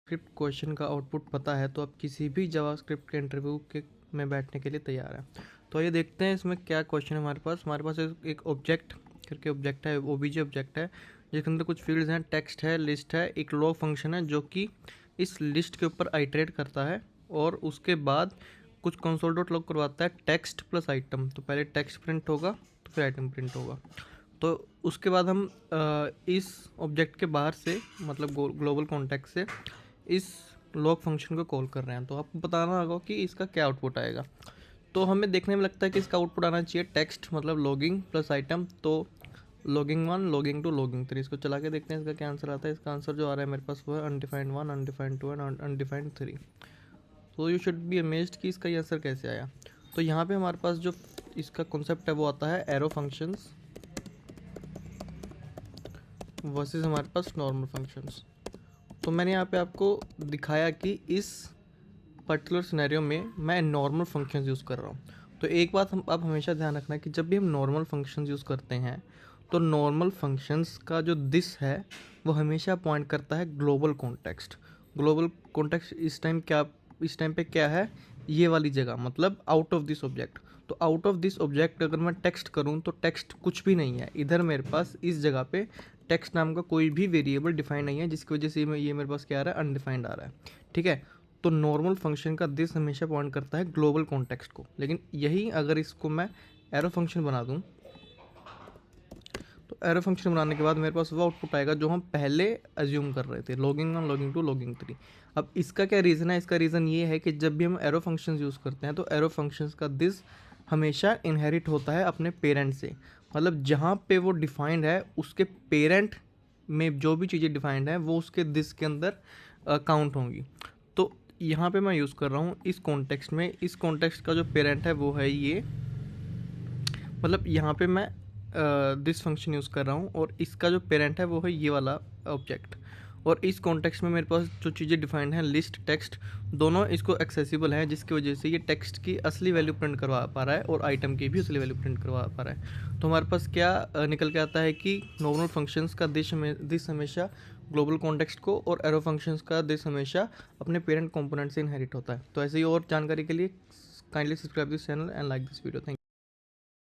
Script question का output पता है तो आप किसी भी जावास्क्रिप्ट के इंटरव्यू के में बैठने के लिए तैयार हैं। तो ये देखते हैं इसमें क्या क्वेश्चन है। हमारे पास एक ऑब्जेक्ट करके ऑब्जेक्ट है, ओबीजे ऑब्जेक्ट है, जिसके अंदर कुछ फील्ड्स हैं, टेक्स्ट है, लिस्ट है, एक लॉग फंक्शन है जो कि इस लिस्ट के ऊपर आइटरेट करता है और उसके बाद कुछ कंसोल डॉट लॉग करवाता है टेक्स्ट प्लस आइटम। तो पहले टेक्स्ट प्रिंट होगा तो फिर आइटम प्रिंट होगा। तो उसके बाद हम इस ऑब्जेक्ट के बाहर से मतलब ग्लोबल कॉन्टेक्स्ट से इस लॉग फंक्शन को कॉल कर रहे हैं। तो आपको बताना होगा कि इसका क्या आउटपुट आएगा। तो हमें देखने में लगता है कि इसका आउटपुट आना चाहिए टेक्स्ट मतलब लॉगिंग प्लस आइटम। तो लॉगिंग 1, लॉगिंग 2, लॉगिंग 3, इसको चला के देखते हैं इसका क्या आंसर आता है। इसका आंसर जो आ रहा है मेरे पास वो है अनडिफाइंड 1, अनडिफाइंड 2 एंड अनडिफाइंड 3। तो यू शुड बी अमेज्ड कि इसका ये आंसर कैसे आया। तो यहाँ पे हमारे पास जो इसका कॉन्सेप्ट है वो आता है एरो फंक्शंस वर्सेस हमारे पास नॉर्मल फंक्शंस। तो मैंने यहाँ पे आपको दिखाया कि इस पर्टिकुलर सिनेरियो में मैं नॉर्मल फंक्शंस यूज़ कर रहा हूँ। तो एक बात आप हमेशा ध्यान रखना कि जब भी हम नॉर्मल फंक्शंस यूज़ करते हैं तो नॉर्मल फंक्शंस का जो दिस है वो हमेशा पॉइंट करता है ग्लोबल कॉन्टेक्स्ट। ग्लोबल कॉन्टेक्स्ट इस टाइम पे क्या है, ये वाली जगह मतलब आउट ऑफ दिस ऑब्जेक्ट। तो आउट ऑफ दिस ऑब्जेक्ट अगर मैं टेक्स्ट करूँ तो टेक्स्ट कुछ भी नहीं है इधर मेरे पास। इस जगह पे टेक्स्ट नाम का कोई भी वेरिएबल डिफाइन नहीं है, जिसकी वजह से ये मेरे पास क्या आ रहा है, अनडिफाइंड आ रहा है। ठीक है। तो नॉर्मल फंक्शन का दिस हमेशा पॉइंट करता है ग्लोबल कॉन्टेक्स्ट को। लेकिन यही अगर इसको मैं एरो फंक्शन बना दूं तो एरो फंक्शन बनाने के बाद मेरे पास वो आउटपुट आएगा जो हम पहले अज्यूम कर रहे थे, लॉगिंग 1, लॉगिंग 2, लॉगिंग 3। अब इसका क्या रीज़न है? इसका रीज़न ये है कि जब भी हम एरो फंक्शंस यूज़ करते हैं तो एरो फंक्शंस का दिस हमेशा इनहेरिट होता है अपने पेरेंट से। मतलब जहाँ पे वो डिफाइंड है उसके पेरेंट में जो भी चीज़ें डिफाइंड है वो उसके दिस के अंदर काउंट होंगी। तो यहाँ पे मैं यूज़ कर रहा हूँ इस कॉन्टेक्स्ट में, इस कॉन्टेक्स्ट का जो पेरेंट है वो है ये, मतलब यहाँ पे मैं दिस फंक्शन यूज़ कर रहा हूँ और इसका जो पेरेंट है वो है ये वाला ऑब्जेक्ट। और इस कॉन्टेक्स्ट में मेरे पास जो चीज़ें डिफाइंड हैं, लिस्ट, टेक्स्ट, दोनों इसको एक्सेसिबल हैं, जिसकी वजह से ये टेक्स्ट की असली वैल्यू प्रिंट करवा पा रहा है और आइटम की भी असली वैल्यू प्रिंट करवा पा रहा है। तो हमारे पास क्या निकल के आता है कि नॉर्मल फंक्शंस का दिस हमेशा ग्लोबल कॉन्टेक्स्ट को और एरो फंक्शंस का दिस हमेशा अपने पेरेंट कंपोनेंट से इनहेरिट होता है। तो ऐसे ही और जानकारी के लिए kindly subscribe this channel and like this video. Thank